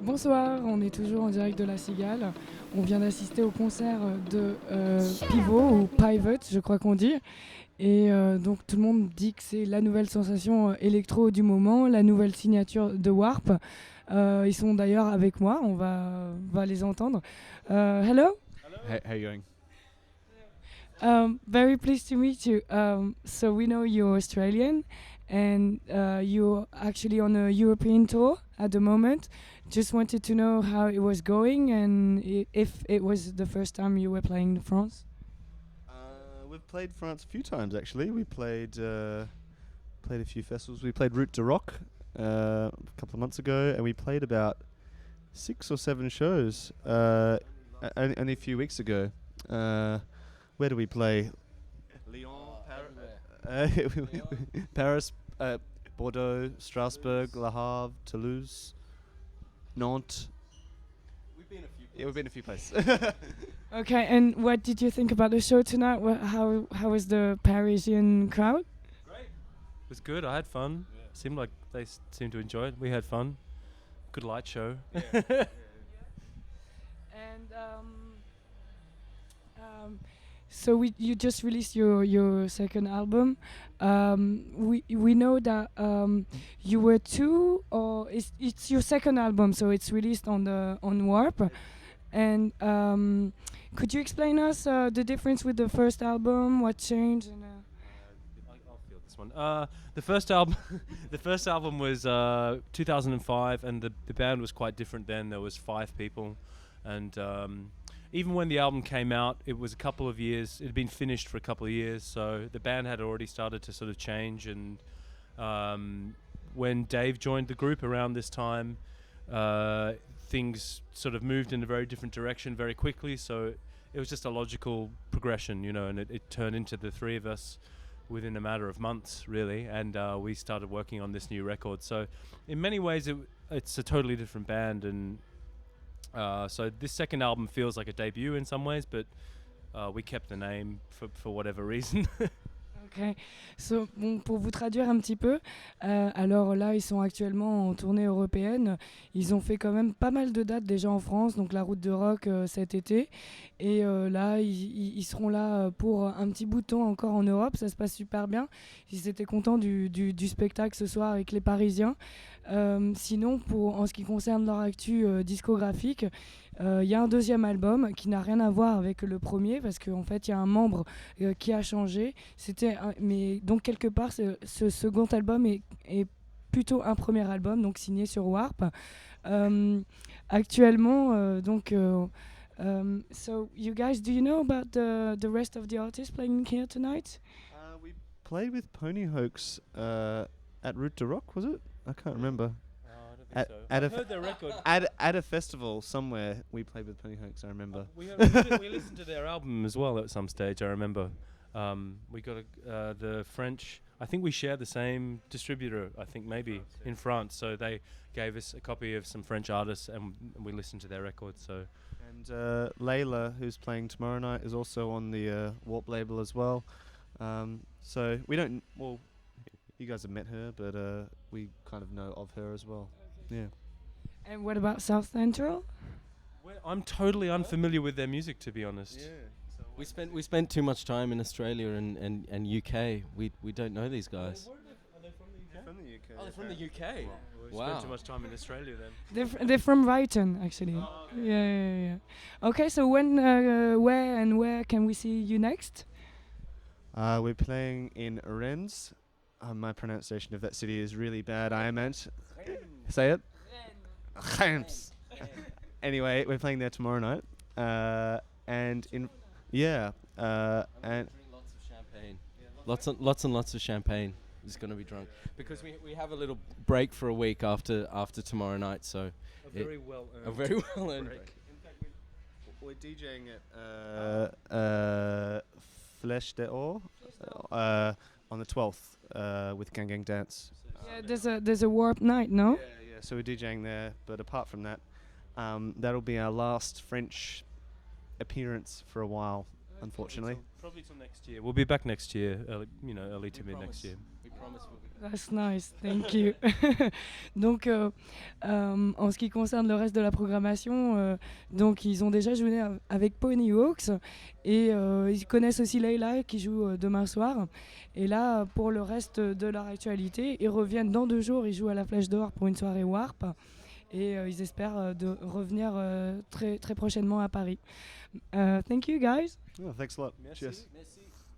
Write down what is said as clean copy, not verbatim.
Bonsoir, on est toujours en direct de la Cigale. On vient d'assister au concert de Pivot ou Pivot, je crois qu'on dit. Et donc tout le monde dit que c'est la nouvelle sensation électro du moment, la nouvelle signature de Warp. Ils sont d'ailleurs avec moi, on va les entendre. Hello. How you going? Very pleased to meet you. So we know you're Australian and you're actually on a European tour at the moment. Just wanted to know how it was going and if it was the first time you were playing France. We've played France a few times actually. We played a few festivals. We played Route de Rock a couple of months ago, and we played about 6 or 7 shows only a few weeks ago. Where do we play? Lyon, Paris, Bordeaux, Strasbourg, Le Havre, Toulouse, Nantes. We've been a few places. Okay, and what did you think about the show tonight? How was the Parisian crowd? Great. It was good. I had fun. Yeah. Seemed like they seemed to enjoy it. We had fun. Good light show. Yeah. And so you just released your second album. We know that you were two, or it's your second album, so it's released on Warp. And could you explain us the difference with the first album? What changed? And, I'll feel this one. The first album, the first album was 2005, and the band was quite different then. There was 5 people, and even when the album came out, it was a couple of years. It had been finished for a couple of years, so the band had already started to sort of change. And when Dave joined the group around this time, things sort of moved in a very different direction very quickly. So it was just a logical progression, you know, and it turned into the 3 of us within a matter of months, really. And we started working on this new record. So in many ways, it's a totally different band. And so this second album feels like a debut in some ways, but we kept the name for whatever reason. Ok, so, bon, pour vous traduire un petit peu, alors là ils sont actuellement en tournée européenne, ils ont fait quand même pas mal de dates déjà en France, donc la route de rock cet été, et là ils seront là pour un petit bout de temps encore en Europe, ça se passe super bien, ils étaient contents du spectacle ce soir avec les Parisiens. Sinon, en ce qui concerne leur actu discographique, il y a un deuxième album qui n'a rien à voir avec le premier parce qu'en fait il y a un membre qui a changé. Mais donc quelque part ce second album est plutôt un premier album, donc signé sur Warp. Actuellement, so you guys, do you know about the rest of the artists playing here tonight? We played with Pony Hoax at Route de Rock, was it? I can't remember. I heard their record. At a festival somewhere, we played with Pony Hoax, I remember. We listened to their album as well at some stage, I remember. We got the French, I think we share the same distributor, I think maybe, in France. So they gave us a copy of some French artists and we listened to their records. So. And Layla, who's playing tomorrow night, is also on the Warp label as well. So we don't, well, you guys have met her, but we kind of know of her as well. Yeah. And what about South Central? I'm totally unfamiliar with their music, to be honest. Yeah. So We spent too much time in Australia and UK. We don't know these guys. Are they from the UK? from the UK. Oh, they're from the UK. We Wow. spent too much time in Australia then. They're from Brighton, actually. Oh, okay. Yeah. Okay, so when, where can we see you next? We're playing in Rennes. My pronunciation of that city is really bad. I meant. Say it. Rennes. Anyway, we're playing there tomorrow night. And in and Drink lots of champagne. Lots and lots of champagne. Is going to be drunk because we have a little break for a week after tomorrow night. So A very well earned break. In fact, we're DJing at Flèche d'Or on the 12th with Gang Gang Dance. Yeah, there's a Warp night, no? Yeah. So we're DJing there, but apart from that, that'll be our last French appearance for a while, unfortunately. Probably till next year. We'll be back next year, early to mid next year. We promise we'll be back. That's nice, thank you. Donc, en ce qui concerne le reste de la programmation, donc ils ont déjà joué avec Pony Hawks et ils connaissent aussi Leila qui joue demain soir. Et là, pour le reste de leur actualité, ils reviennent dans 2 jours, ils jouent à la Flèche d'Or pour une soirée Warp et ils espèrent de revenir très, très prochainement à Paris. Thank you guys. Oh, thanks a lot. Merci, Cheers. merci.